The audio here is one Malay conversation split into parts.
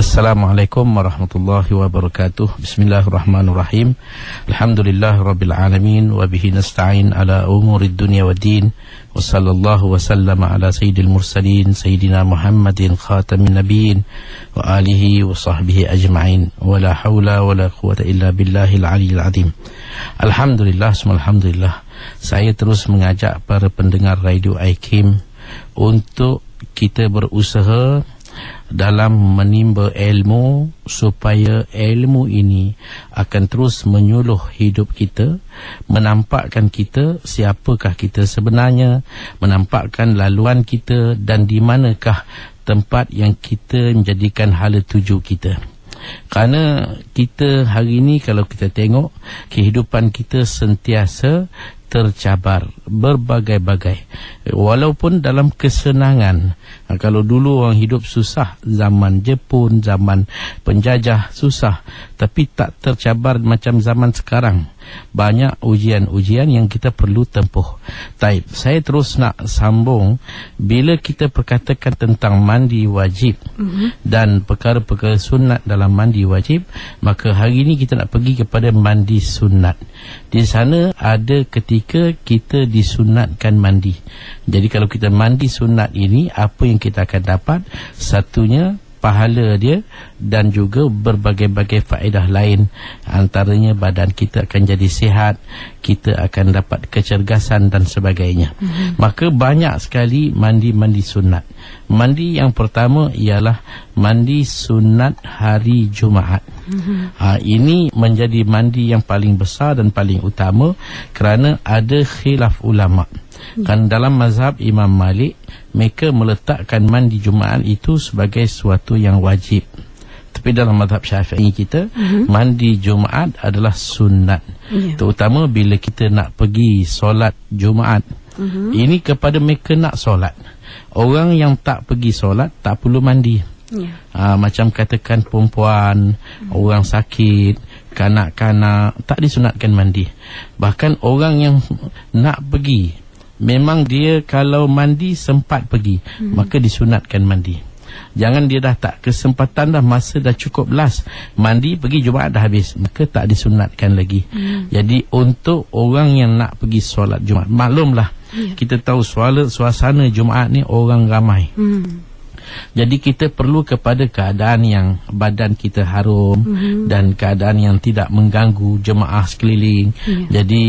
Assalamualaikum warahmatullahi wabarakatuh. Bismillahirrahmanirrahim. Alhamdulillah rabbil alamin wa bihi nasta'in ala umurid dunya waddin. Wa sallallahu wa sallama ala sayyidil mursalin sayyidina Muhammadin khatamin nabiyyin wa alihi wa sahbihi ajma'in. Wa la hawla wa la quwwata illa billahil aliyyil azim. Alhamdulillah, alhamdulillah. Saya terus mengajak para pendengar Radio IKIM untuk kita berusaha dalam menimba ilmu, supaya ilmu ini akan terus menyuluh hidup kita, menampakkan kita siapakah kita sebenarnya, menampakkan laluan kita dan di manakah tempat yang kita menjadikan hala tuju kita. Kerana kita hari ini kalau kita tengok, kehidupan kita sentiasa tercabar berbagai-bagai. Walaupun dalam kesenangan, kalau dulu orang hidup susah, zaman Jepun, zaman penjajah susah, tapi tak tercabar macam zaman sekarang. Banyak ujian-ujian yang kita perlu tempuh. Taib, saya terus nak sambung. Bila kita perkatakan tentang mandi wajib dan perkara-perkara sunat dalam mandi wajib, maka hari ini kita nak pergi kepada mandi sunat. Di sana ada ketika kita disunatkan mandi. Jadi kalau kita mandi sunat ini, apa yang kita akan dapat? Satunya pahala dia dan juga berbagai-bagai faedah lain. Antaranya badan kita akan jadi sihat, kita akan dapat kecergasan dan sebagainya. Maka banyak sekali mandi-mandi sunat. Mandi yang pertama ialah mandi sunat hari Jumaat. Ini menjadi mandi yang paling besar dan paling utama kerana ada khilaf ulama. Kan dalam mazhab Imam Malik, mereka meletakkan mandi Jumaat itu sebagai suatu yang wajib. Tapi dalam mazhab Syafi'i kita, mandi Jumaat adalah sunat. Terutama bila kita nak pergi solat Jumaat. Ini kepada mereka nak solat. Orang yang tak pergi solat tak perlu mandi. Macam katakan perempuan, orang sakit, kanak-kanak, tak disunatkan mandi. Bahkan orang yang nak pergi, memang dia kalau mandi sempat pergi, maka disunatkan mandi. Jangan dia dah tak kesempatan dah, masa dah cukup last mandi, pergi Jumaat dah habis, maka tak disunatkan lagi. Jadi untuk orang yang nak pergi solat Jumaat, maklumlah, kita tahu suasana Jumaat ni orang ramai. Jadi kita perlu kepada keadaan yang badan kita harum dan keadaan yang tidak mengganggu jemaah sekeliling. Jadi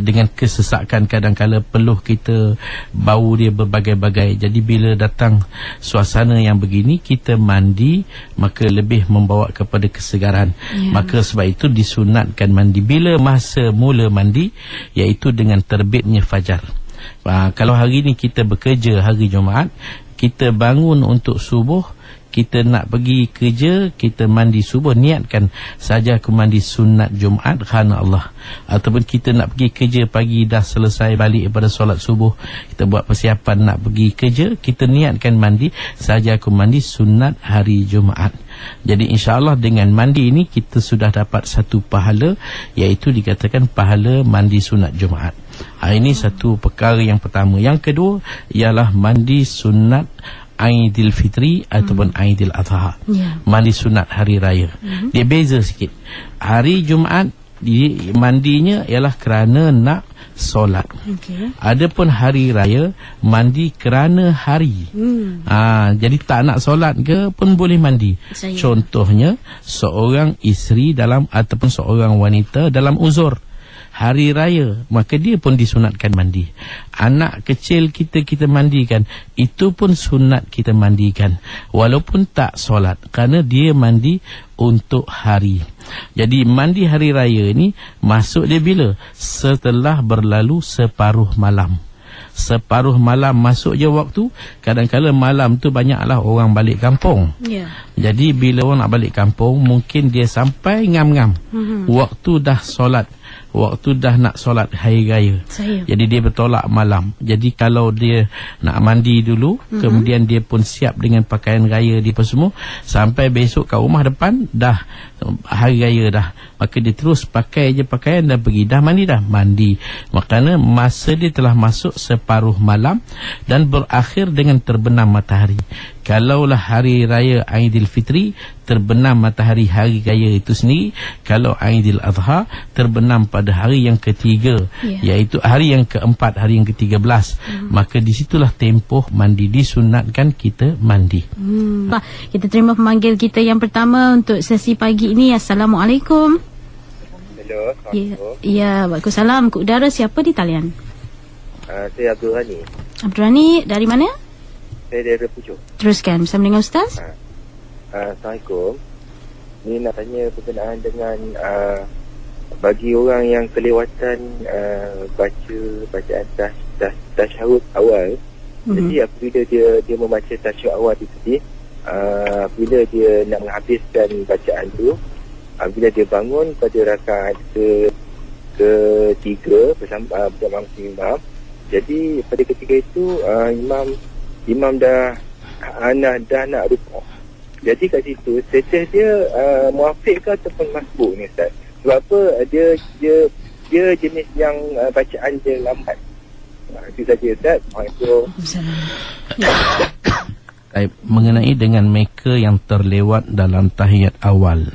dengan kesesakan kadang-kala peluh kita, bau dia berbagai-bagai. Jadi bila datang suasana yang begini, kita mandi, maka lebih membawa kepada kesegaran. Maka sebab itu disunatkan mandi. Bila masa mula mandi, iaitu dengan terbitnya fajar. Kalau hari ni kita bekerja hari Jumaat, kita bangun untuk subuh, kita nak pergi kerja, kita mandi subuh, niatkan saja aku mandi sunat Jumaat kerana Allah. Ataupun kita nak pergi kerja pagi, dah selesai balik daripada solat subuh, kita buat persiapan nak pergi kerja, kita niatkan mandi saja aku mandi sunat hari Jumaat. Jadi insya-Allah dengan mandi ini kita sudah dapat satu pahala, iaitu dikatakan pahala mandi sunat Jumaat. Ini satu perkara yang pertama. Yang kedua ialah mandi sunat Aidil Fitri ataupun Aidil Adha. Mandi sunat hari raya. Dia beza sikit. Hari Jumaat mandinya ialah kerana nak solat. Adapun hari raya mandi kerana hari. Jadi tak nak solat ke pun boleh mandi. Contohnya seorang isteri dalam ataupun seorang wanita dalam uzur hari raya, maka dia pun disunatkan mandi. Anak kecil kita mandikan, itu pun sunat kita mandikan walaupun tak solat, kerana dia mandi untuk hari. Jadi mandi hari raya ni masuk dia bila? Setelah berlalu separuh malam. Separuh malam masuk je waktu. Kadang-kadang malam tu banyaklah orang balik kampung. Jadi bila orang nak balik kampung, mungkin dia sampai ngam-ngam, waktu dah solat, waktu dah nak solat hari raya. Jadi dia bertolak malam. Jadi kalau dia nak mandi dulu, kemudian dia pun siap dengan pakaian raya dia pun semua, sampai besok kat rumah depan dah hari raya dah, maka dia terus pakai je pakaian dan pergi. Dah mandi. Maknanya masa dia telah masuk separuh malam dan berakhir dengan terbenam matahari. Kalaulah hari raya Aidilfitri, terbenam matahari hari raya itu sendiri. Kalau Aidil Adha, terbenam pada hari yang ketiga, iaitu hari yang keempat, hari yang ke-13. Maka disitulah tempoh mandi, disunatkan kita mandi. Kita terima pemanggil kita yang pertama untuk sesi pagi ini. Assalamualaikum. Hello, Assalamualaikum. Ya, waalaikumsalam. Ke udara, siapa di talian? Saya Abdul Ghani. Abdul Ghani, dari mana? Saya dari Pucuk. Teruskan bersama dengan Ustaz. Assalamualaikum. Ni nak tanya berkenaan dengan bagi orang yang kelewatan bacaan tasyahud awal. Jadi apabila dia membaca tasyahud awal itu tadi, bila dia nak menghabiskan bacaan tu, bila dia bangun pada rakaat ketiga bersama imam. Jadi pada ketika itu imam dah nak rukuk. Jadi kat situ status dia muafiq ke ataupun masbuk ni Ustaz? Sebab apa dia jenis yang bacaan dia lambat. Itu saja Ustaz. Mengenai dengan mereka yang terlewat dalam tahiyat awal.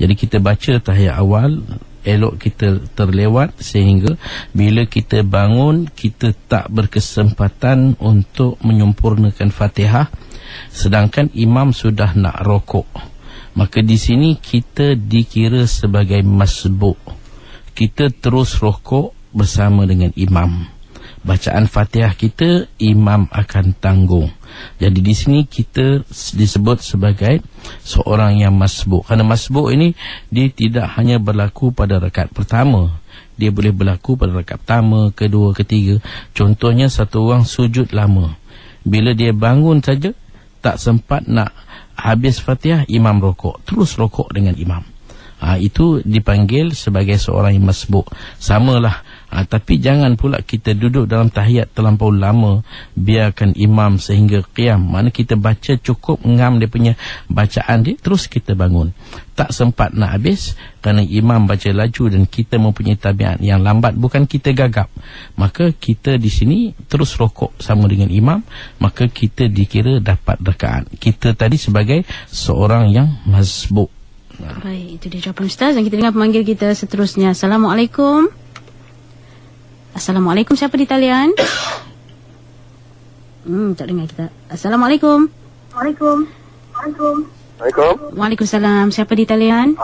Jadi kita baca tahiyat awal, elok kita terlewat sehingga bila kita bangun kita tak berkesempatan untuk menyempurnakan Fatihah sedangkan imam sudah nak rokok. Maka di sini kita dikira sebagai masbuk. Kita terus rokok bersama dengan imam. Bacaan Fatihah kita imam akan tanggung. Jadi di sini kita disebut sebagai seorang yang masbuk. Kerana masbuk ini dia tidak hanya berlaku pada rakaat pertama. Dia boleh berlaku pada rakaat pertama, kedua, ketiga. Contohnya satu orang sujud lama. Bila dia bangun saja tak sempat nak habis Fatihah, imam rokok. Terus rokok dengan imam. Itu dipanggil sebagai seorang yang masbuk. Samalah. Tapi jangan pula kita duduk dalam tahiyat terlampau lama, biarkan imam sehingga qiyam. Mana kita baca cukup ngam dia punya bacaan dia, terus kita bangun. Tak sempat nak habis kerana imam baca laju dan kita mempunyai tabiat yang lambat, bukan kita gagap. Maka kita di sini terus rokok sama dengan imam, maka kita dikira dapat rakaat. Kita tadi sebagai seorang yang masbuk. Baik, itu dia jawapan Ustaz. Dan kita dengar pemanggil kita seterusnya. Assalamualaikum. Assalamualaikum, siapa di talian? Tak dengar kita. Assalamualaikum. Waalaikumsalam. Waalaikumsalam, siapa di talian?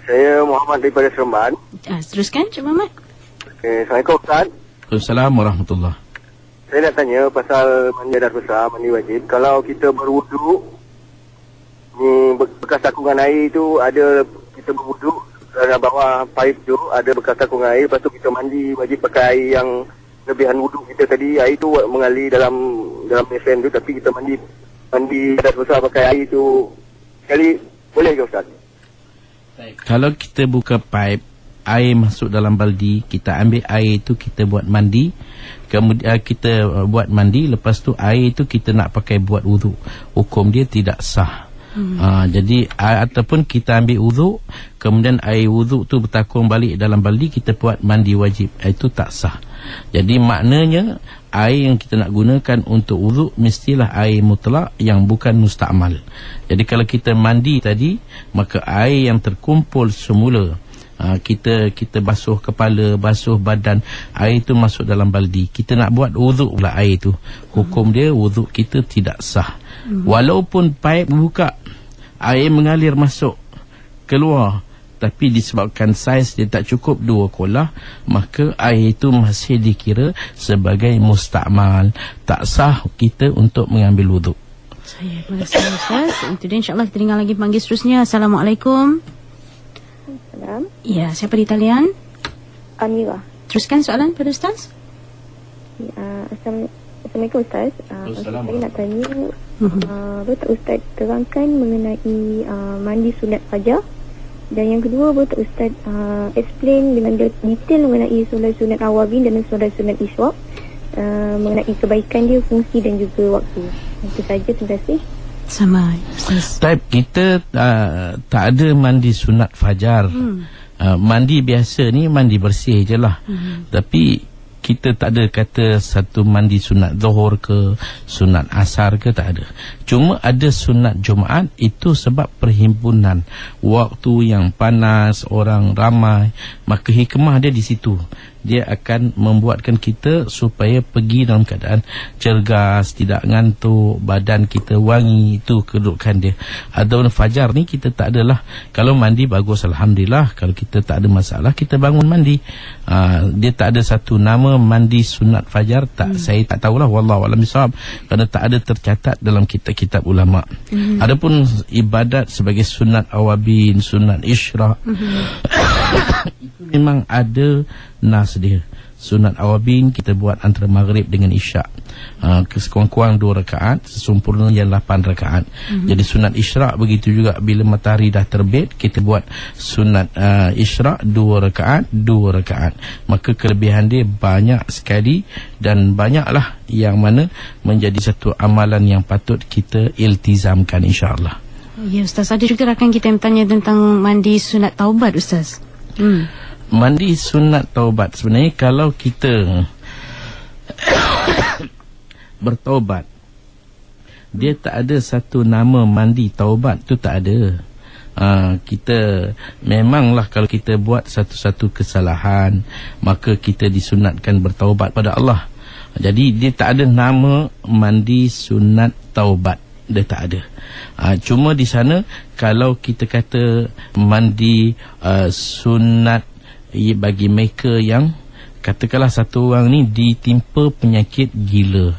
Saya Muhammad daripada Seremban. Teruskan, Cik Muhammad. Assalamualaikum Ustaz. Waalaikumsalam warahmatullahi. Saya nak tanya pasal mandi hadas besar, mandi wajib. Kalau kita berwuduk, ni bekas takungan air tu ada, kita berwuduk dalam bawah paip tu ada bekas takungan air, lepas tu kita mandi wajib pakai air yang lebihan wuduk kita tadi. Air tu mengalir dalam mesin tu, tapi kita mandi hadas besar pakai air tu sekali, boleh ke Ustaz? Kalau kita buka paip, air masuk dalam baldi, kita ambil air itu kita buat mandi. Kemudian kita buat mandi, lepas tu air itu kita nak pakai buat wuduk, hukum dia tidak sah. Jadi ataupun kita ambil wuduk, kemudian air wuduk tu bertakung balik dalam baldi, kita buat mandi wajib, itu tak sah. Jadi maknanya air yang kita nak gunakan untuk wuduk mestilah air mutlak yang bukan mustakmal. Jadi kalau kita mandi tadi, maka air yang terkumpul semula, kita basuh kepala, basuh badan, air itu masuk dalam baldi, kita nak buat wuduk pula air itu, hukum dia wuduk kita tidak sah. Walaupun paip buka, air mengalir masuk keluar, tapi disebabkan saiz dia tak cukup 2 kolah, maka air itu masih dikira sebagai mustakmal, tak sah kita untuk mengambil wuduk. Terima kasih Ustaz. Itu dia, insyaAllah kita dengar lagi panggil seterusnya. Assalamualaikum. Salam. Ya, siapa di talian? Amira. Teruskan soalan pada Ustaz. Assalamualaikum Ustaz. Saya nak tanya, boleh tak Ustaz terangkan mengenai mandi sunat fajar? Dan yang kedua, boleh tak Ustaz explain dengan detail mengenai solat sunat awabin dan solat sunat isyraq, mengenai kebaikan dia, fungsi dan juga waktu. Itu saja, terima kasih. Sama Ustaz. Kita tak ada mandi sunat fajar. Mandi biasa ni mandi bersih je lah. Tapi kita tak ada kata satu mandi sunat zuhur ke, sunat asar ke, tak ada. Cuma ada sunat Jumaat, itu sebab perhimpunan waktu yang panas, orang ramai, maka hikmah dia di situ. Dia akan membuatkan kita supaya pergi dalam keadaan cergas, tidak ngantuk, badan kita wangi, itu kedudukan dia. Adapun fajar ni kita tak adalah, kalau mandi bagus alhamdulillah, kalau kita tak ada masalah kita bangun mandi. Dia tak ada satu nama mandi sunat fajar, tak saya tak tahulah, wallahu a'lam bishawab, kerana tak ada tercatat dalam kitab-kitab ulama. Adapun ibadat sebagai sunat awabin, sunat isyraq, itu memang ada nas dia. Sunat awabin kita buat antara maghrib dengan isyak, sekurang-kurang 2 rakaat, sesempurna yang 8 rakaat. Jadi sunat isyraq begitu juga, bila matahari dah terbit kita buat sunat isyraq 2 rakaat, 2 rakaat. Maka kelebihan dia banyak sekali, dan banyaklah yang mana menjadi satu amalan yang patut kita iltizamkan insya-Allah. Ya Ustaz, ada juga rakan kita yang bertanya tentang mandi sunat taubat Ustaz. Mandi sunat taubat, sebenarnya kalau kita bertaubat, dia tak ada satu nama mandi taubat, tu tak ada. Kita memanglah kalau kita buat satu-satu kesalahan, maka kita disunatkan bertaubat pada Allah. Jadi dia tak ada nama mandi sunat taubat, dia tak ada. Cuma di sana kalau kita kata mandi sunat bagi mereka yang katakanlah satu orang ni ditimpa penyakit gila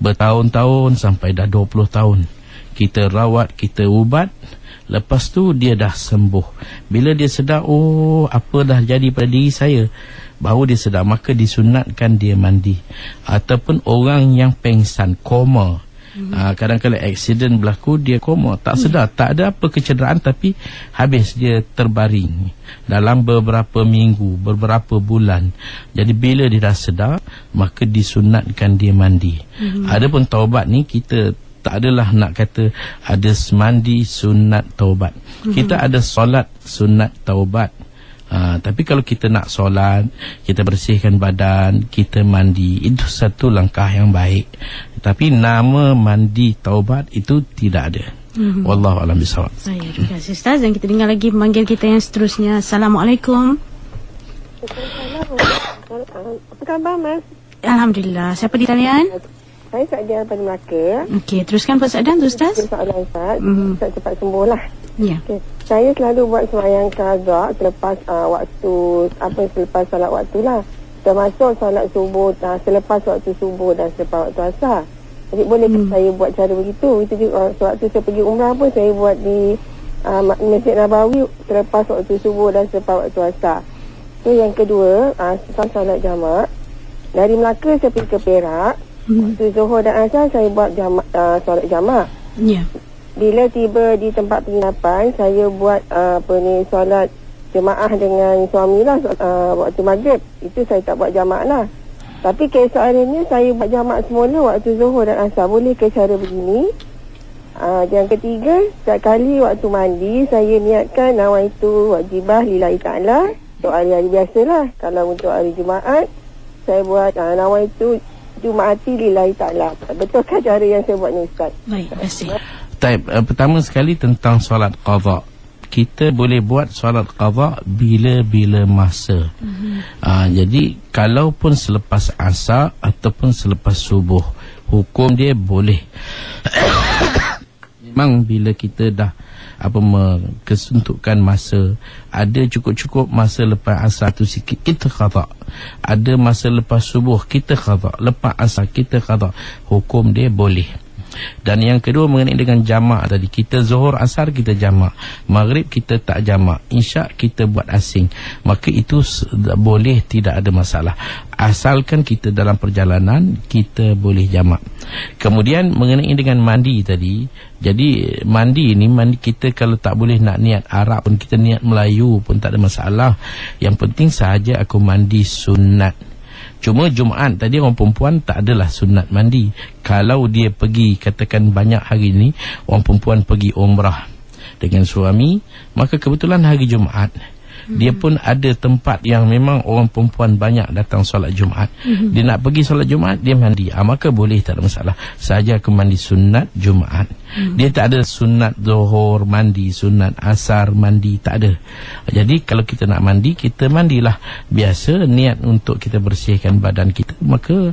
bertahun-tahun sampai dah 20 tahun, kita rawat, kita ubat, lepas tu dia dah sembuh. Bila dia sedar, oh apa dah jadi pada diri saya, baru dia sedar, maka disunatkan dia mandi. Ataupun orang yang pengsan, koma, kadang-kadang aksiden berlaku, dia koma, tak sedar, tak ada apa kecederaan, tapi habis dia terbaring dalam beberapa minggu, beberapa bulan. Jadi bila dia dah sedar, maka disunatkan dia mandi. Adapun taubat ni kita tak adalah nak kata ada mandi sunat taubat. Kita ada solat sunat taubat. Tapi kalau kita nak solat, kita bersihkan badan, kita mandi, itu satu langkah yang baik. Tapi nama mandi taubat itu tidak ada. Wallahu a'lam bishawab. Terima kasih Ustaz. Dan kita dengar lagi pemanggil kita yang seterusnya. Assalamualaikum. Apa khabar Mas? Alhamdulillah. Siapa di talian? Saya Sadia pada Melaka. Okey, teruskan persoalan tu Ustaz. Soalan Ustaz, Ustaz cepat sembuh lah. Ya. Okay. Saya selalu buat sembahyang qada selepas selepas solat waktu lah. Termasuk solat subuh, selepas waktu subuh dan selepas waktu asar. Jadi boleh saya buat cara begitu? Itu juga sewaktu saya pergi umrah pun saya buat di Masjid Nabawi selepas waktu subuh dan selepas waktu asar. So yang kedua, solat jamak. Dari Melaka saya pergi ke Perak. Waktu Zuhur dan Asar saya buat solat jamak. Ya. Bila tiba di tempat penginapan, saya buat solat jemaah dengan suami lah. Waktu maghrib itu saya tak buat jamak lah. Tapi keesokannya saya buat jamak semula waktu Zuhur dan Asar. Boleh ke cara begini? Yang ketiga, setiap kali waktu mandi saya niatkan nawaitu wajibah lillahi ta'ala. Untuk hari-hari biasalah. Kalau untuk hari Jumaat, saya buat nawaitu Jumaati lillahi ta'ala. Betulkah cara yang saya buat ni Ustaz? Baik, terima kasih. Pertama sekali tentang solat qadha. Kita boleh buat solat qadha bila-bila masa. Jadi kalaupun selepas asar ataupun selepas subuh, hukum dia boleh. Memang bila kita dah kesuntukan masa, ada cukup-cukup masa lepas asar tu sikit, kita qadha. Ada masa lepas subuh, kita qadha. Lepas asar kita qadha. Hukum dia boleh. Dan yang kedua mengenai dengan jamak tadi, kita zuhur asar kita jamak, maghrib kita tak jamak, isyak kita buat asing, maka itu boleh, tidak ada masalah, asalkan kita dalam perjalanan kita boleh jamak. Kemudian mengenai dengan mandi tadi, jadi mandi kita kalau tak boleh nak niat Arab pun, kita niat Melayu pun tak ada masalah. Yang penting sahaja aku mandi sunat. Cuma Jumaat tadi orang perempuan tak adalah sunat mandi. Kalau dia pergi, katakan banyak hari ni orang perempuan pergi umrah dengan suami, maka kebetulan hari Jumaat, Dia pun ada tempat yang memang orang perempuan banyak datang solat Jumaat. Dia nak pergi solat Jumaat, dia mandi. Maka boleh, tak ada masalah. Saja ke mandi sunat Jumaat. Dia tak ada sunat zuhur mandi, sunat asar mandi, tak ada. Jadi kalau kita nak mandi, kita mandilah biasa, niat untuk kita bersihkan badan kita. Maka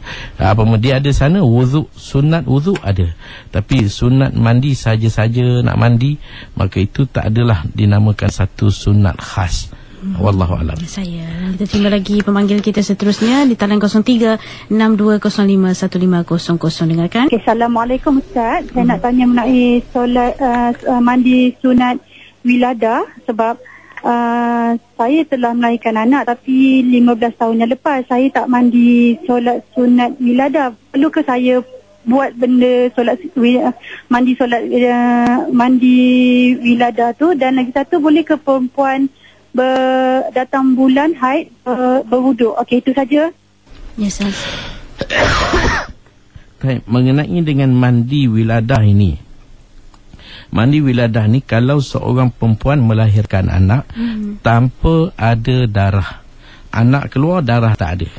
dia ada sana wuduk, sunat wuduk ada. Tapi sunat mandi saja-saja nak mandi, maka itu tak adalah dinamakan satu sunat khas. Wallahu a'lam. Kita terima lagi pemanggil kita seterusnya di talian 0362051500. Dengarkan. Okay, Assalamualaikum Ustaz. Saya nak tanya mengenai solat mandi sunat wiladah sebab saya telah melahirkan anak tapi 15 tahun yang lepas saya tak mandi solat sunat wiladah. Perlu ke saya buat benda solat mandi wiladah tu? Dan lagi satu, boleh ke perempuan datang bulan haid berwuduk? Okey, itu saja. Yes, sir. Mengenai dengan mandi wiladah ini. Mandi wiladah ni kalau seorang perempuan melahirkan anak tanpa ada darah. Anak keluar, darah tak ada.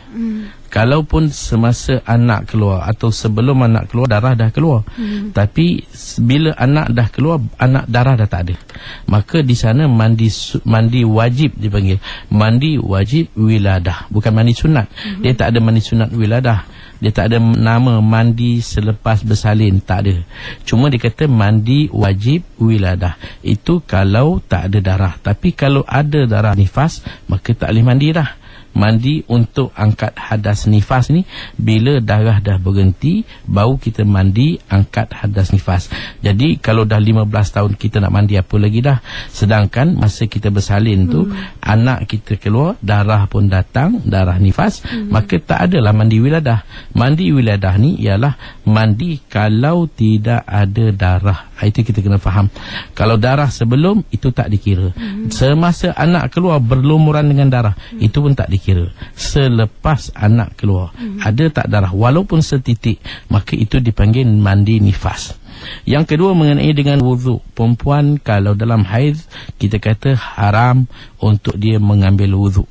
Kalaupun semasa anak keluar atau sebelum anak keluar, darah dah keluar. Tapi bila anak dah keluar, darah dah tak ada. Maka di sana mandi wajib dipanggil. Mandi wajib wiladah, bukan mandi sunat. Dia tak ada mandi sunat wiladah. Dia tak ada nama mandi selepas bersalin, tak ada. Cuma dia kata mandi wajib wiladah. Itu kalau tak ada darah. Tapi kalau ada darah nifas, maka tak boleh mandi dah. Mandi untuk angkat hadas nifas ni bila darah dah berhenti, baru kita mandi angkat hadas nifas. Jadi kalau dah 15 tahun kita nak mandi apa lagi dah. Sedangkan masa kita bersalin tu anak kita keluar, darah pun datang, darah nifas, maka tak adalah mandi wiladah. Mandi wiladah ni ialah mandi kalau tidak ada darah. Itu kita kena faham. Kalau darah sebelum, itu tak dikira. Semasa anak keluar berlumuran dengan darah, itu pun tak dikira. Selepas anak keluar, ada tak darah walaupun setitik, maka itu dipanggil mandi nifas. Yang kedua mengenai dengan wuduk. Perempuan kalau dalam haid, kita kata haram untuk dia mengambil wuduk.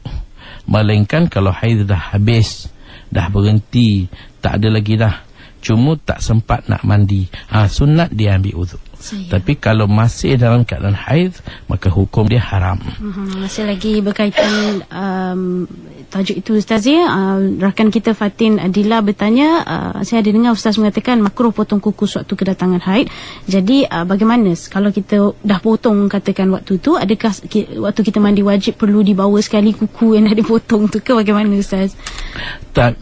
Melainkan kalau haid dah habis, dah berhenti, tak ada lagi dah, cuma tak sempat nak mandi, sunat dia ambil wuduk. Tapi kalau masih dalam keadaan haid, maka hukum dia haram. Masih lagi berkaitan tajuk itu Ustaz ya. Rakan kita Fatin Adila bertanya, saya ada dengar Ustaz mengatakan makruh potong kuku sewaktu kedatangan haid. Jadi bagaimana kalau kita dah potong katakan waktu tu, adakah waktu kita mandi wajib perlu dibawa sekali kuku yang dah dipotong tu ke bagaimana Ustaz? Tak,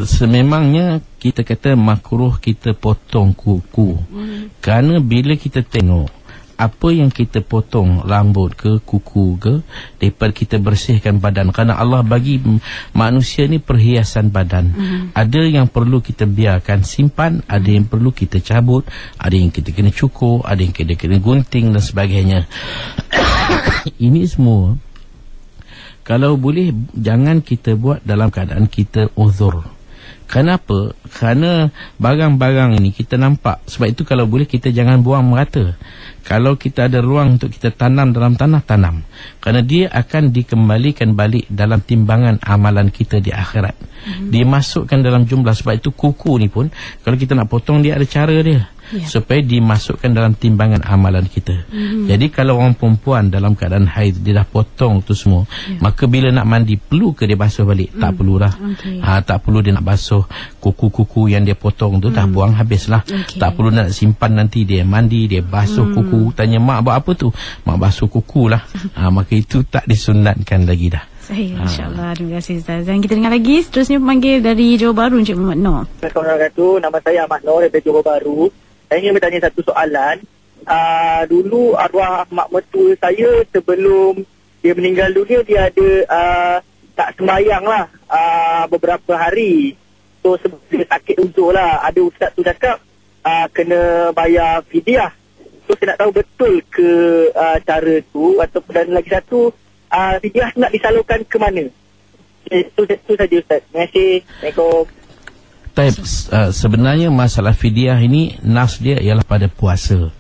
sememangnya kita kata makruh kita potong kuku. Kerana bila kita tengok apa yang kita potong, rambut ke kuku ke, daripada kita bersihkan badan. Kerana Allah bagi manusia ni perhiasan badan. Ada yang perlu kita biarkan simpan, ada yang perlu kita cabut, ada yang kita kena cukur, ada yang kita kena gunting dan sebagainya. Ini semua kalau boleh jangan kita buat dalam keadaan kita uzur. Kenapa? Kerana barang-barang ini kita nampak. Sebab itu kalau boleh kita jangan buang merata. Kalau kita ada ruang untuk kita tanam dalam tanah, tanam. Kerana dia akan dikembalikan balik dalam timbangan amalan kita di akhirat. Dia masukkan dalam jumlah. Sebab itu kuku ni pun kalau kita nak potong, dia ada cara dia. Supaya dimasukkan dalam timbangan amalan kita. Jadi kalau orang perempuan dalam keadaan haid, dia dah potong tu semua, maka bila nak mandi, perlu ke dia basuh balik? Tak perlulah. Tak perlu dia nak basuh kuku-kuku yang dia potong tu, dah buang habislah. Tak perlu nak simpan nanti dia mandi, dia basuh kuku. Tanya mak buat apa tu? Mak basuh kuku lah. Maka itu tak disunatkan lagi dah. InsyaAllah. Terima kasih Ustaz. Dan kita dengar lagi seterusnya pemanggil dari Johor Bahru, Encik Muhammad Noor. Assalamualaikum. Nama saya Ahmad Noor dari Johor Bahru. Saya ingin bertanya satu soalan. Dulu arwah mak mertua saya sebelum dia meninggal dunia, dia ada tak sembahyang lah beberapa hari. So sebab dia sakit uzur lah. Ada ustaz tu cakap kena bayar fidyah. So saya nak tahu betul ke cara tu, ataupun dan lagi satu, fidyah nak disalurkan ke mana? Itu saja Ustaz. Terima kasih. Assalamualaikum. Sebenarnya masalah fidyah ini nas dia ialah pada puasa.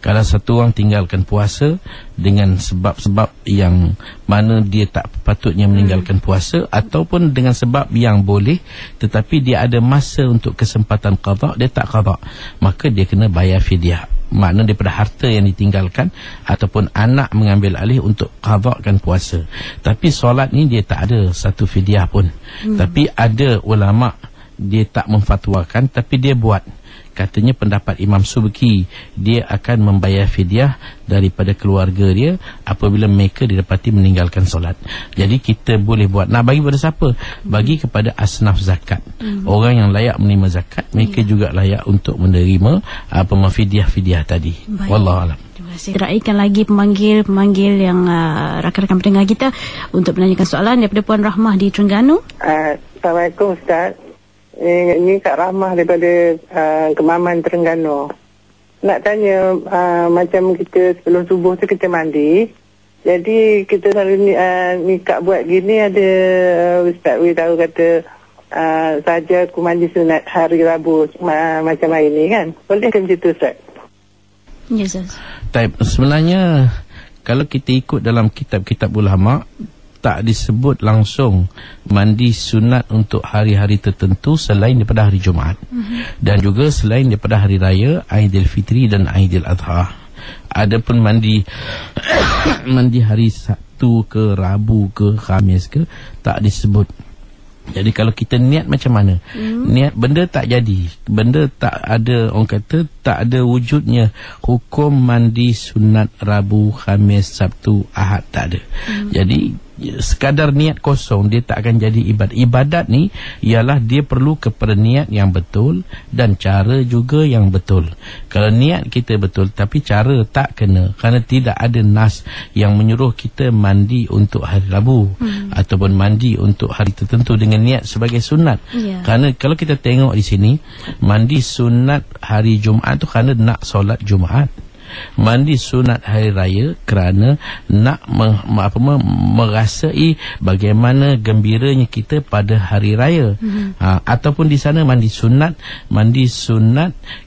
Kalau satu orang tinggalkan puasa dengan sebab-sebab yang mana dia tak patutnya meninggalkan puasa, ataupun dengan sebab yang boleh tetapi dia ada masa untuk kesempatan qada, dia tak qada, maka dia kena bayar fidyah. Makna daripada harta yang ditinggalkan ataupun anak mengambil alih untuk qadakan puasa. Tapi solat ni dia tak ada satu fidyah pun. Tapi ada ulama' dia tak memfatwakan tapi dia buat. Katanya pendapat Imam Subki, dia akan membayar fidyah daripada keluarga dia apabila mereka didapati meninggalkan solat. Jadi kita boleh buat. Nak bagi pada siapa? Bagi kepada asnaf zakat. Orang yang layak menerima zakat, mereka juga layak untuk menerima fidyah-fidyah tadi. Wallahualam. Raikan lagi pemanggil yang rakan-rakan pendengar kita untuk menanyakan soalan daripada Puan Rahmah di Terengganu. Assalamualaikum Ustaz. Ini Kak Rahmah daripada Kemaman Terengganu. Nak tanya, macam kita sebelum subuh tu kita mandi. Jadi kita selalu ni Kak buat gini, ada Ustaz beritahu kata saja aku mandi sunat hari Rabu macam hari ni kan. Boleh ke macam tu Ustaz? Ya Ustaz. Sebenarnya kalau kita ikut dalam kitab-kitab ulama, tak disebut langsung mandi sunat untuk hari-hari tertentu selain daripada hari Jumaat. Dan juga selain daripada hari raya Aidilfitri dan Aidil Adha. Adapun mandi mandi hari Sabtu ke Rabu ke Khamis ke, tak disebut. Jadi kalau kita niat macam mana? Niat benda tak jadi, benda tak ada, orang kata tak ada wujudnya hukum mandi sunat Rabu, Khamis, Sabtu, Ahad, tak ada. Jadi sekadar niat kosong, dia tak akan jadi ibadat. Ibadat ni ialah dia perlu kepada niat yang betul dan cara juga yang betul. Kalau niat kita betul tapi cara tak kena, kerana tidak ada nas yang menyuruh kita mandi untuk hari Rabu ataupun mandi untuk hari tertentu dengan niat sebagai sunat. Kerana kalau kita tengok di sini, mandi sunat hari Jumaat tu kerana nak solat Jumaat. Mandi sunat hari raya kerana nak merasai bagaimana gembiranya kita pada hari raya. Ataupun di sana mandi sunat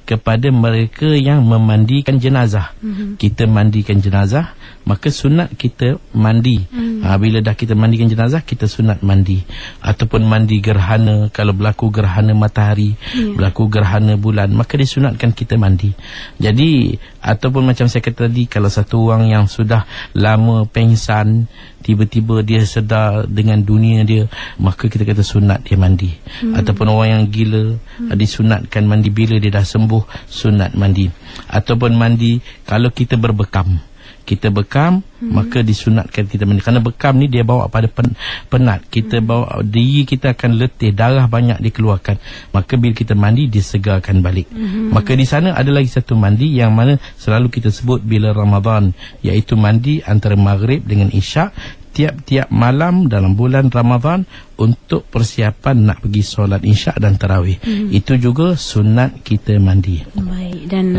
kepada mereka yang memandikan jenazah. Kita mandikan jenazah, maka sunat kita mandi. Bila dah kita mandikan jenazah, kita sunat mandi. Ataupun mandi gerhana, kalau berlaku gerhana matahari, berlaku gerhana bulan, maka disunatkan kita mandi. Jadi ataupun macam saya kata tadi, kalau satu orang yang sudah lama pengsan, tiba-tiba dia sedar dengan dunia dia, maka kita kata sunat dia mandi. Ataupun orang yang gila, disunatkan mandi bila dia dah sembuh, sunat mandi. Ataupun mandi kalau kita berbekam, maka disunatkan kita mandi. Kerana bekam ni dia bawa pada penat, kita bawa diri kita akan letih, darah banyak dikeluarkan, maka bila kita mandi disegarkan balik. Maka di sana ada lagi satu mandi yang mana selalu kita sebut bila Ramadan, iaitu mandi antara maghrib dengan isyak tiap-tiap malam dalam bulan Ramadan untuk persiapan nak pergi solat isyak dan tarawih. Itu juga sunat kita mandi. Baik. Dan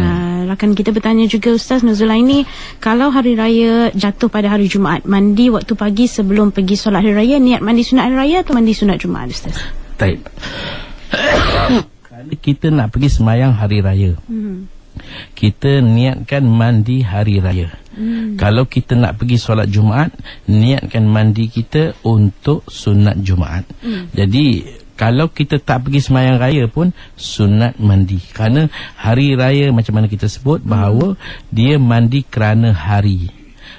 rakan kita bertanya juga Ustaz Nuzulaini, kalau hari raya jatuh pada hari Jumaat, mandi waktu pagi sebelum pergi solat hari raya, niat mandi sunat hari raya atau mandi sunat Jumaat Ustaz? Baik. Kalau kita nak pergi sembahyang hari raya, kita niatkan mandi hari raya. Kalau kita nak pergi solat Jumaat, niatkan mandi kita untuk sunat Jumaat. Jadi kalau kita tak pergi sembahyang raya pun sunat mandi. Kerana hari raya macam mana kita sebut bahawa dia mandi kerana hari,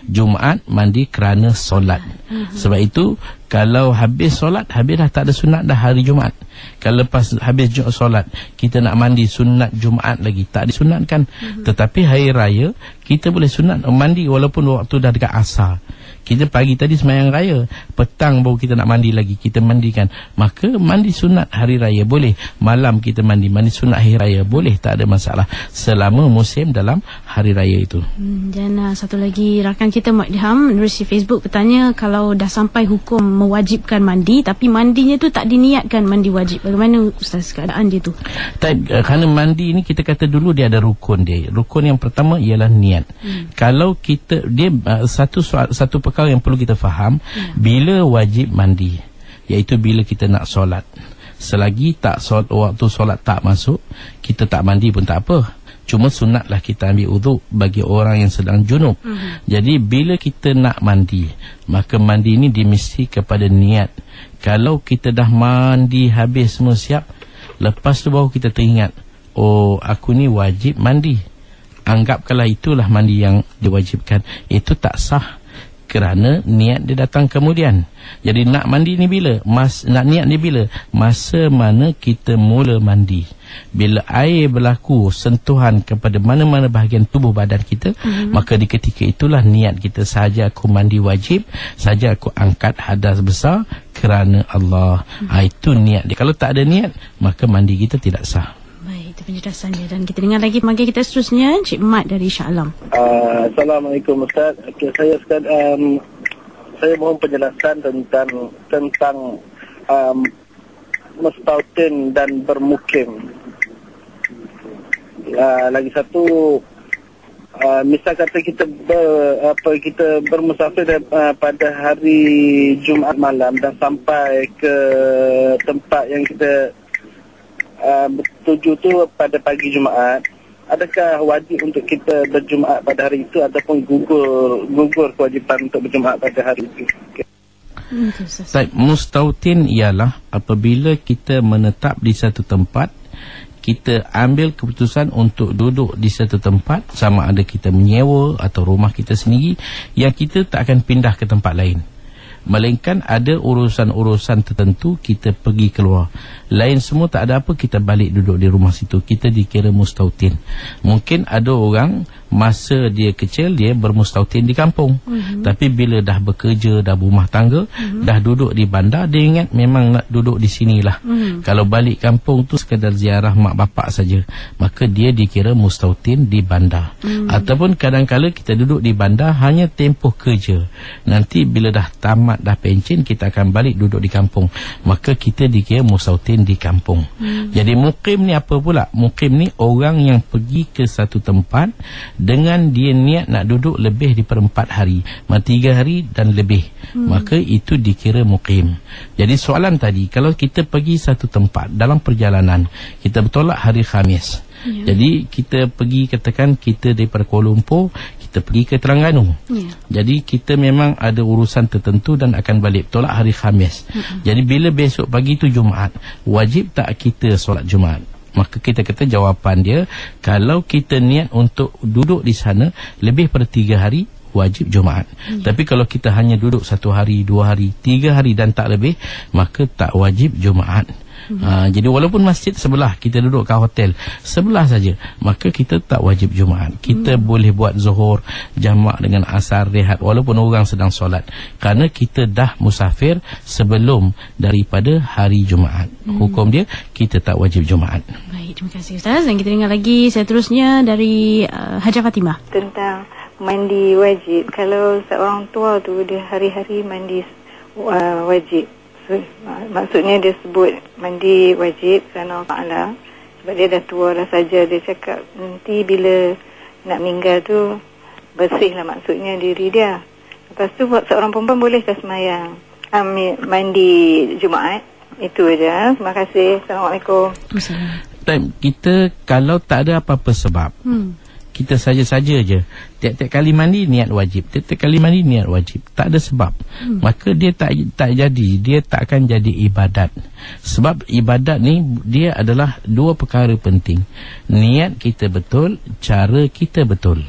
Jumaat mandi kerana solat. Sebab itu kalau habis solat, habis dah tak ada sunat dah hari Jumaat. Kalau lepas habis solat kita nak mandi sunat Jumaat lagi, tak disunatkan. Tetapi hari raya kita boleh sunat mandi walaupun waktu dah dekat asar. Kita pagi tadi sembahyang raya, petang baru kita nak mandi lagi, kita mandikan. Maka mandi sunat hari raya boleh, malam kita mandi sunat hari raya boleh, tak ada masalah selama musim dalam hari raya itu. Dan satu lagi rakan kita Mak Ilham menerusi Facebook bertanya, kalau dah sampai hukum mewajibkan mandi tapi mandinya tu tak diniatkan mandi wajib, bagaimana Ustaz keadaan dia tu? Kerana mandi ni kita kata dulu dia ada rukun dia. Rukun yang pertama ialah niat. Kalau kita dia satu perkara yang perlu kita faham, bila wajib mandi, iaitu bila kita nak solat. Selagi waktu solat tak masuk, kita tak mandi pun tak apa. Cuma sunatlah kita ambil uduk bagi orang yang sedang junub. Jadi bila kita nak mandi, maka mandi ini dimesti kepada niat. Kalau kita dah mandi habis semua siap, lepas tu baru kita teringat, oh aku ni wajib mandi, anggapkanlah itulah mandi yang diwajibkan. Itu tak sah, kerana niat dia datang kemudian. Jadi nak mandi ni bila? Nak niat ni bila? Masa mana kita mula mandi. Bila air berlaku sentuhan kepada mana-mana bahagian tubuh badan kita, maka di ketika itulah niat kita, sahaja aku mandi wajib, sahaja aku angkat hadas besar kerana Allah. Itu niat dia. Kalau tak ada niat, maka mandi kita tidak sah. Baik, itu penjelasannya. Dan kita dengar lagi panggil kita seterusnya, Cik Mat dari Shah Alam. Assalamualaikum Ustaz. Saya Ustaz, saya mohon penjelasan tentang mustautin dan bermukim. Lagi satu, misal kata kita bermusafir pada hari Jumaat malam dan sampai ke tempat yang kita bertuju tu pada pagi Jumaat, adakah wajib untuk kita berjumaat pada hari itu ataupun gugur kewajipan untuk berjumaat pada hari itu? Mustautin ialah apabila kita menetap di satu tempat, kita ambil keputusan untuk duduk di satu tempat, sama ada kita menyewa atau rumah kita sendiri, yang kita tak akan pindah ke tempat lain. Melainkan ada urusan-urusan tertentu kita pergi keluar. Lain semua tak ada apa, kita balik duduk di rumah situ, kita dikira mustautin. Mungkin ada orang masa dia kecil dia bermustautin di kampung, tapi bila dah bekerja, dah berumah tangga, dah duduk di bandar, dia ingat memang nak duduk di sinilah. Kalau balik kampung tu sekadar ziarah mak bapak saja, maka dia dikira mustautin di bandar. Ataupun kadang-kala kita duduk di bandar hanya tempoh kerja, nanti bila dah tamat, dah pencen, kita akan balik duduk di kampung, maka kita dikira mustautin di kampung. Jadi mukim ni apa pula? Mukim ni orang yang pergi ke satu tempat dengan dia niat nak duduk lebih daripada 4 hari, 3 hari dan lebih, maka itu dikira mukim. Jadi soalan tadi, kalau kita pergi satu tempat dalam perjalanan, kita bertolak hari Khamis, jadi kita pergi, katakan kita daripada Kuala Lumpur, kita pergi ke Terengganu, jadi kita memang ada urusan tertentu dan akan balik, tolak hari Khamis. Jadi bila besok pagi tu Jumaat, wajib tak kita solat Jumaat? Maka kita kata jawapan dia, kalau kita niat untuk duduk di sana lebih pada 3 hari, wajib Jumaat. Tapi kalau kita hanya duduk 1 hari, 2 hari, 3 hari dan tak lebih, maka tak wajib Jumaat. Jadi walaupun masjid sebelah, kita duduk kat hotel sebelah saja, maka kita tak wajib Jumaat. Kita boleh buat zuhur jamak dengan asar, rehat walaupun orang sedang solat, kerana kita dah musafir sebelum daripada hari Jumaat. Hukum dia, kita tak wajib Jumaat. Baik, terima kasih Ustaz. Dan kita dengar lagi seterusnya dari Hajar Fatimah. Tentang mandi wajib. Kalau seorang tua tu dia hari-hari mandi wajib, maksudnya dia sebut mandi wajib kerana Allah Ta'ala, sebab dia dah tua dah saja. Dia cakap nanti bila nak meninggal tu bersihlah maksudnya diri dia. Lepas tu buat seorang perempuan bolehkah semayang mandi Jumaat? Itu aja. Terima kasih. Assalamualaikum. Kita kalau tak ada apa-apa sebab, kita saja-saja je, tiap-tiap kali mandi niat wajib, tiap-tiap kali mandi niat wajib, tak ada sebab, maka dia tak jadi, dia tak akan jadi ibadat. Sebab ibadat ni dia adalah 2 perkara penting. Niat kita betul, cara kita betul.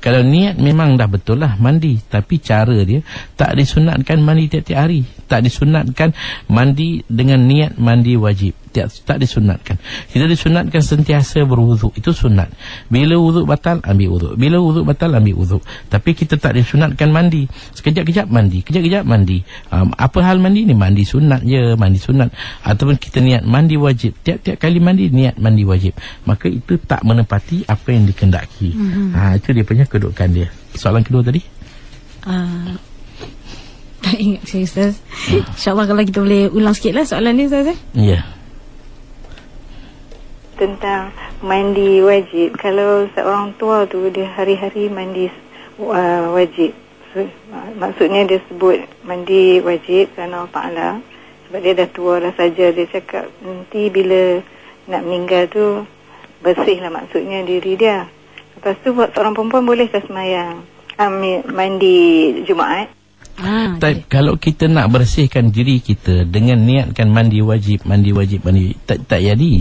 Kalau niat memang dah betul lah mandi, tapi cara dia tak disunatkan mandi tiap-tiap hari, tak disunatkan mandi dengan niat mandi wajib, tak disunatkan. Kita disunatkan sentiasa berwuduk, itu sunat. Bila wuduk batal, ambil wuduk. Bila wuduk batal, ambil wuduk. Tapi kita tak disunatkan mandi sekejap-kejap mandi, kejap-kejap mandi. Apa hal mandi ni? Mandi sunat je, mandi sunat. Ataupun kita niat mandi wajib, tiap-tiap kali mandi niat mandi wajib, maka itu tak menepati apa yang dikehendaki. Itu dia punya kedudukan dia. Soalan kedua tadi, tak ingat saya Ustaz. InsyaAllah kalau kita boleh ulang sikit lah soalan ni Ustaz. Ya. Tentang mandi wajib. Kalau seorang tua tu dia hari-hari mandi wajib, maksudnya dia sebut mandi wajib kerana Allah Ta'ala, Sebab dia dah tua dah saja. Dia cakap nanti bila nak meninggal tu bersihlah maksudnya diri dia. Lepas tu buat seorang perempuan bolehkah semayang mandi Jumaat? Kalau kita nak bersihkan diri kita dengan niatkan mandi wajib tak jadi.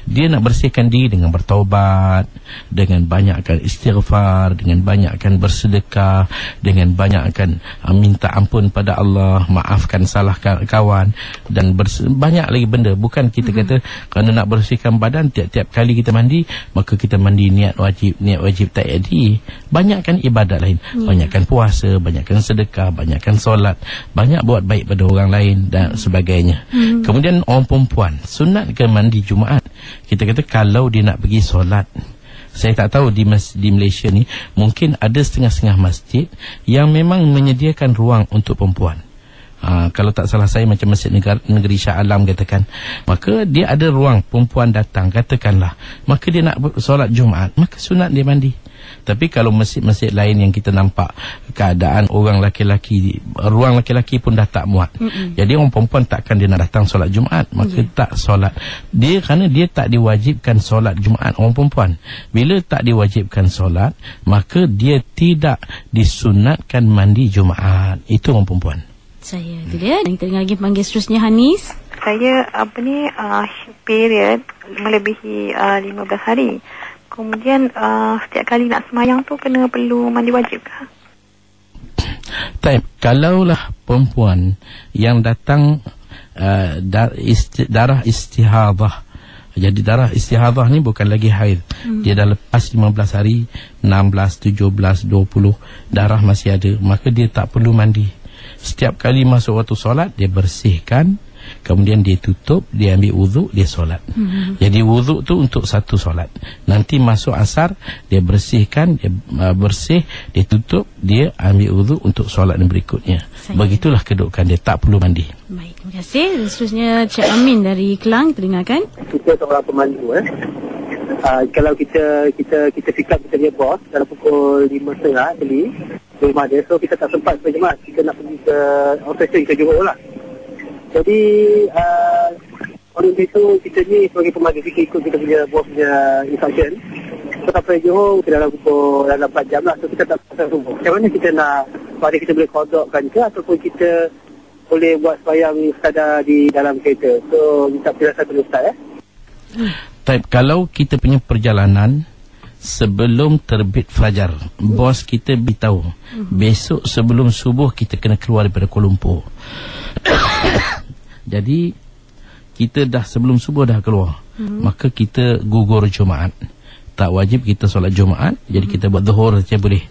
Dia nak bersihkan diri dengan bertaubat, dengan banyakkan istighfar, dengan banyakkan bersedekah, dengan banyakkan minta ampun pada Allah, maafkan salah kawan, dan banyak lagi benda. Bukan kita kata kerana nak bersihkan badan tiap-tiap kali kita mandi maka kita mandi niat wajib tak jadi. Banyakkan ibadat lain, banyakkan puasa, banyakkan sedekah, banyakkan solat, banyak buat baik pada orang lain dan sebagainya. Kemudian orang perempuan sunatkan mandi Jumaat. Kita kata kalau dia nak pergi solat, saya tak tahu di Malaysia ni mungkin ada setengah-setengah masjid yang memang menyediakan ruang untuk perempuan. Kalau tak salah saya macam Masjid Negeri Shah Alam katakan, maka dia ada ruang perempuan datang katakanlah, maka dia nak solat Jumaat, maka sunat dia mandi. Tapi kalau masjid-masjid lain yang kita nampak keadaan orang laki-laki, ruang laki-laki pun dah tak muat. Jadi orang perempuan takkan dia nak datang solat Jumaat, maka tak solat. Dia kerana dia tak diwajibkan solat Jumaat orang perempuan. Bila tak diwajibkan solat, maka dia tidak disunatkan mandi Jumaat. Itu orang perempuan. Saya tu dia. Kita dengar lagi panggil seterusnya Hanis. Saya period melebihi 15 hari. Kemudian setiap kali nak semayang tu perlu mandi wajib ke? Kalaulah perempuan yang datang darah istihadah. Jadi darah istihadah ni bukan lagi haid. Dia dah lepas 15 hari, 16, 17, 20, darah masih ada, maka dia tak perlu mandi. Setiap kali masuk waktu solat dia bersihkan, kemudian dia tutup, dia ambil wuduk, dia solat. Jadi wuduk tu untuk satu solat. Nanti masuk asar, dia bersihkan, dia bersih, dia tutup, dia ambil wuduk untuk solat yang berikutnya. Begitulah kedudukan dia, tak perlu mandi. Baik, terima kasih. Seterusnya Cik Amin dari Kelang, terdengarkan. Kita seorang pemandu kalau kita pick up kita punya bos dalam pukul 5.30 beli rumah dia, so kita tak sempat sampai jemaah, kita nak pergi ke operation ke Johor lah. Jadi orang itu kita ni sebagai pemandu kita ikut kita punya bos punya instruction. So sampai Johor kita dalam pukul 4 jam lah, so kita tak pasal subuh. Macam mana kita nak, pada kita boleh kodokkan ke ataupun kita boleh buat sembahyang sekadar di dalam kereta. So minta penjelasan dulu Ustaz Kalau kita punya perjalanan sebelum terbit fajar, bos kita beritahu besok sebelum subuh kita kena keluar daripada Kuala Lumpur. Jadi kita dah sebelum subuh dah keluar, maka kita gugur Jumaat. Tak wajib kita solat Jumaat, jadi kita buat zuhur saja boleh.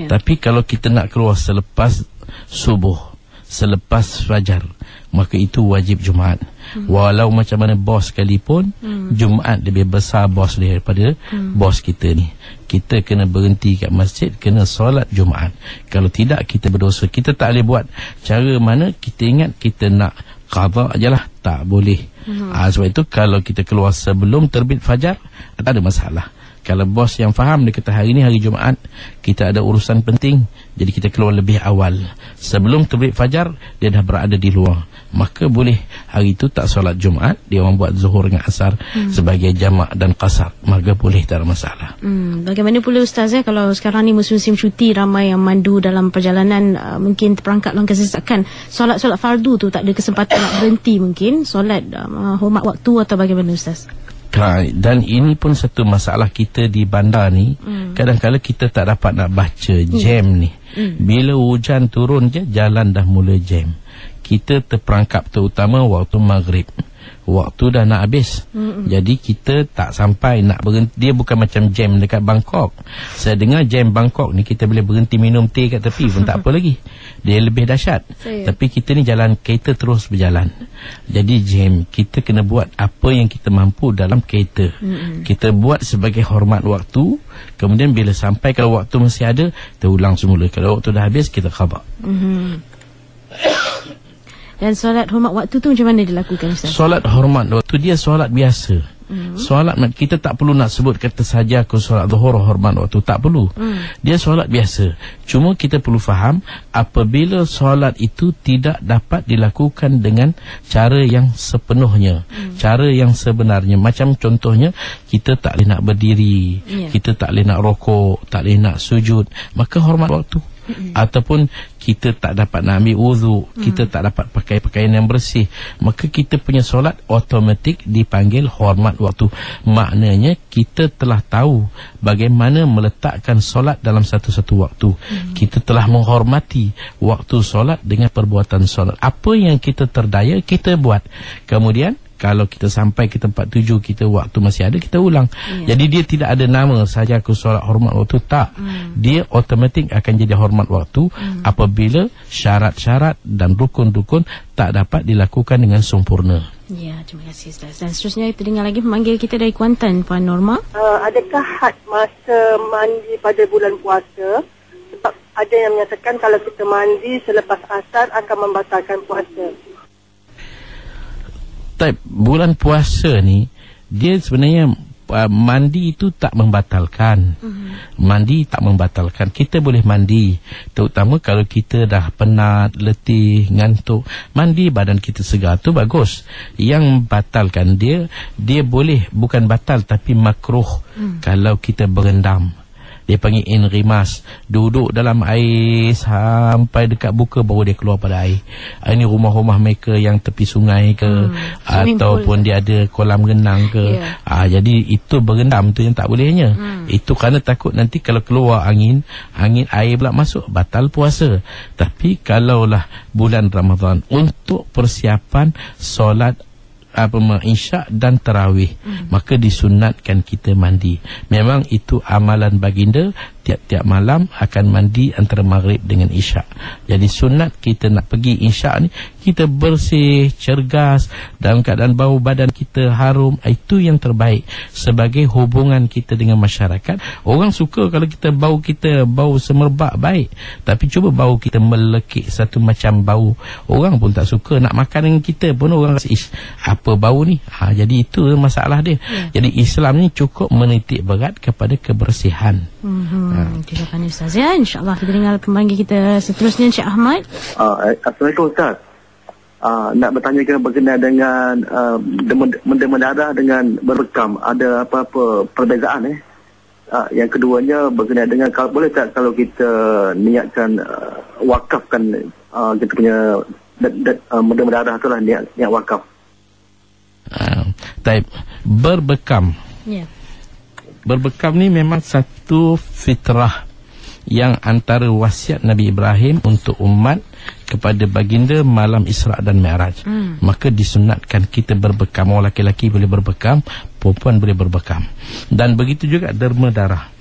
Tapi kalau kita nak keluar selepas subuh, selepas fajar, maka itu wajib Jumaat. Walau macam mana bos sekalipun, Jumaat lebih besar bos daripada bos kita ni. Kita kena berhenti kat masjid, kena solat Jumaat. Kalau tidak kita berdosa. Kita tak boleh buat cara mana kita ingat kita nak qada ajalah, tak boleh. Sebab itu kalau kita keluar sebelum terbit fajar, tak ada masalah. Kalau bos yang faham, dia kata hari ni hari Jumaat, kita ada urusan penting, jadi kita keluar lebih awal. Sebelum terbit fajar, dia dah berada di luar, maka boleh hari itu tak solat Jumaat, dia orang buat zuhur dengan asar sebagai jamak dan qasar, maka boleh, tak ada masalah. Bagaimana pula Ustaz kalau sekarang ni musim cuti, ramai yang mandu dalam perjalanan, mungkin terperangkap dalam kesesakan, solat-solat fardu tu tak ada kesempatan nak berhenti, mungkin solat hormat waktu, atau bagaimana Ustaz? Dan ini pun satu masalah kita di bandar ni. Kadang-kadang kita tak dapat nak baca jam ni. Bila hujan turun je, jalan dah mula jam. Kita terperangkap terutama waktu maghrib. Waktu dah nak habis. Jadi kita tak sampai nak berhenti. Dia bukan macam jam dekat Bangkok. Saya dengar jam Bangkok ni kita boleh berhenti minum teh kat tepi pun tak apa lagi. Dia lebih dahsyat. Tapi kita ni jalan kereta terus berjalan. Jadi jam kita kena buat apa yang kita mampu dalam kereta. Kita buat sebagai hormat waktu. Kemudian bila sampai, kalau waktu masih ada, kita ulang semula. Kalau waktu dah habis, kita qada. Dan solat hormat waktu tu macam mana dilakukan Ustaz? Solat hormat waktu dia solat biasa. Solat kita tak perlu nak sebut kata saja aku solat zuhur hormat waktu, tak perlu. Dia solat biasa. Cuma kita perlu faham apabila solat itu tidak dapat dilakukan dengan cara yang sepenuhnya, cara yang sebenarnya. Macam contohnya kita tak boleh nak berdiri, kita tak boleh nak rokok, tak boleh nak sujud, maka hormat waktu. Ataupun kita tak dapat nak ambil wuduk, kita tak dapat pakai pakaian yang bersih, maka kita punya solat automatik dipanggil hormat waktu. Maknanya kita telah tahu bagaimana meletakkan solat dalam satu-satu waktu. Kita telah menghormati waktu solat dengan perbuatan solat. Apa yang kita terdaya kita buat. Kemudian kalau kita sampai ke tempat tuju, kita waktu masih ada, kita ulang. Jadi dia tidak ada nama saja aku solat hormat waktu, tak. Dia automatik akan jadi hormat waktu apabila syarat-syarat dan rukun-rukun tak dapat dilakukan dengan sempurna. Ya, terima kasih Ustaz. Dan seterusnya kita dengar lagi pemanggil kita dari Kuantan, Puan Norma. Adakah had masa mandi pada bulan puasa? Sebab ada yang menyatakan kalau kita mandi selepas asar akan membatalkan puasa. Bulan puasa ni dia sebenarnya mandi itu tak membatalkan. Mandi tak membatalkan. Kita boleh mandi, terutama kalau kita dah penat, letih, ngantuk. Mandi badan kita segar tu bagus. Yang batalkan dia boleh bukan batal tapi makruh kalau kita berendam. Dia panggil inrimas, duduk dalam air sampai dekat buka baru dia keluar pada air. Ini rumah-rumah mereka yang tepi sungai ke, ataupun dia ada kolam renang ke. Jadi itu berendam tu yang tak bolehnya. Itu kerana takut nanti kalau keluar angin air pula masuk, batal puasa. Tapi kalaulah bulan Ramadan untuk persiapan solat Isyak dan tarawih, maka disunatkan kita mandi. Memang itu amalan baginda, tiap-tiap malam akan mandi antara maghrib dengan isyak. Jadi sunat kita nak pergi isyak ni, kita bersih, cergas, dalam keadaan bau badan kita harum. Itu yang terbaik sebagai hubungan kita dengan masyarakat. Orang suka kalau kita bau semerbak, baik. Tapi cuba bau kita melekit satu macam bau, orang pun tak suka. Nak makan dengan kita pun orang rasa apa bau ni. Jadi itu masalah dia. Jadi Islam ni cukup menitik berat kepada kebersihan. Terima kasih Ustaz ya. InsyaAllah kita dengar pemanggil kita seterusnya, Encik Ahmad. Assalamualaikum Ustaz. Nak bertanya berkenaan dengan mendem darah dengan berbekam, ada apa-apa perbezaan yang keduanya berkenaan dengan boleh tak kalau kita niatkan wakafkan kita punya mendem darah tu lah, niat wakaf. Berbekam. Berbekam ni memang satu fitrah yang antara wasiat Nabi Ibrahim untuk umat kepada baginda malam Isra' dan Mi'raj. Maka disunatkan kita berbekam. Orang lelaki boleh berbekam, perempuan boleh berbekam. Dan begitu juga derma darah.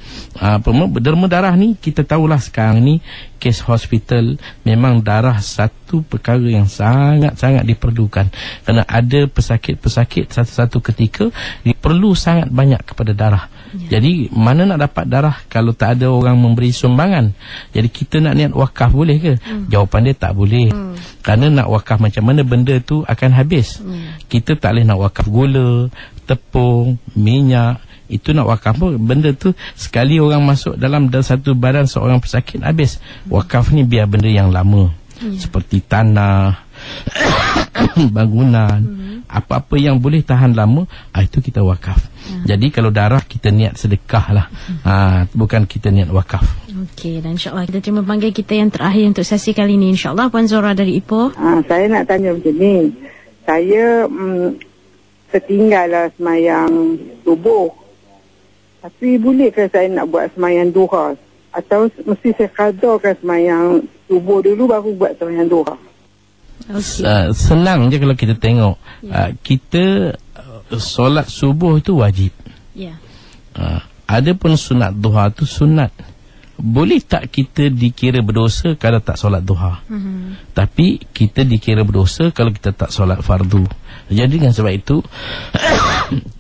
Derma darah ni kita tahulah sekarang ni kes hospital, memang darah satu perkara yang sangat-sangat diperlukan. Kerana ada pesakit-pesakit satu-satu ketika diperlu sangat banyak kepada darah. Jadi mana nak dapat darah kalau tak ada orang memberi sumbangan? Jadi kita nak niat wakaf boleh ke? Jawapan dia tak boleh. Kerana nak wakaf macam mana benda tu akan habis. Kita tak boleh nak wakaf gula, tepung, minyak. Itu nak wakaf pun benda tu sekali orang masuk dalam satu badan seorang pesakit habis. Wakaf ni biar benda yang lama, seperti tanah, bangunan, apa-apa yang boleh tahan lama, itu kita wakaf. Jadi kalau darah kita niat sedekah lah, bukan kita niat wakaf. Okey, dan insyaAllah kita terima panggil kita yang terakhir untuk sesi kali ini, insyaAllah Puan Zora dari Ipoh. Saya nak tanya macam ni, saya tertinggal lah semayang subuh. Tapi bolehkah saya nak buat semayang duha? Atau mesti saya qadakan semayang subuh dulu baru buat semayang duha? Senang je kalau kita tengok. Kita solat subuh itu wajib. Ada pun sunat duha tu sunat. Boleh tak kita dikira berdosa kalau tak solat duha? Tapi kita dikira berdosa kalau kita tak solat fardu. Jadi dengan sebab itu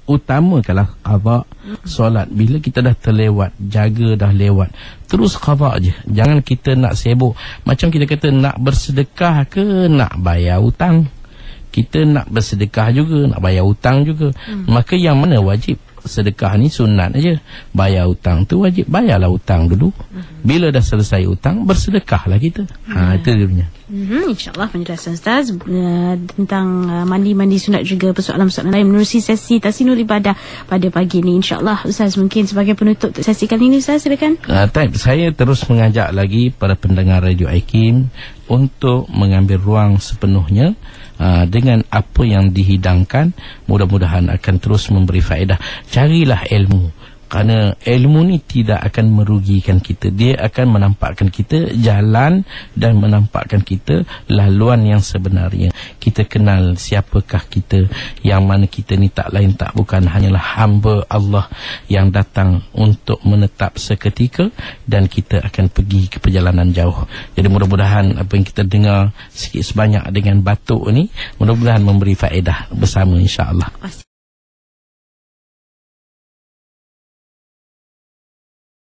utamakanlah qada solat. Bila kita dah terlewat, jaga dah lewat, terus qada je. Jangan kita nak sibuk. Macam kita kata nak bersedekah ke nak bayar hutang. kita nak bersedekah juga, nak bayar hutang juga. Maka yang mana wajib? Sedekah ni sunat aja. Bayar hutang tu wajib. Bayarlah hutang dulu. Bila dah selesai hutang, bersedekahlah kita. Itu dia punya. InsyaAllah penjelasan Ustaz tentang mandi sunat juga persoalan-persoalan lain menerusi sesi Tahsinul Ibadah pada pagi ini. InsyaAllah Ustaz, mungkin sebagai penutup sesi kali ini Ustaz, silakan. Saya terus mengajak lagi para pendengar Radio Aikim untuk mengambil ruang sepenuhnya dengan apa yang dihidangkan. Mudah-mudahan akan terus memberi faedah. Carilah ilmu, kerana ilmu ni tidak akan merugikan kita. Dia akan menampakkan kita jalan dan menampakkan kita laluan yang sebenarnya. Kita kenal siapakah kita, yang mana kita ni tak lain tak bukan hanyalah hamba Allah yang datang untuk menetap seketika, dan kita akan pergi ke perjalanan jauh. Jadi mudah-mudahan apa yang kita dengar sikit sebanyak dengan batuk ni, mudah-mudahan memberi faedah bersama, insya-Allah.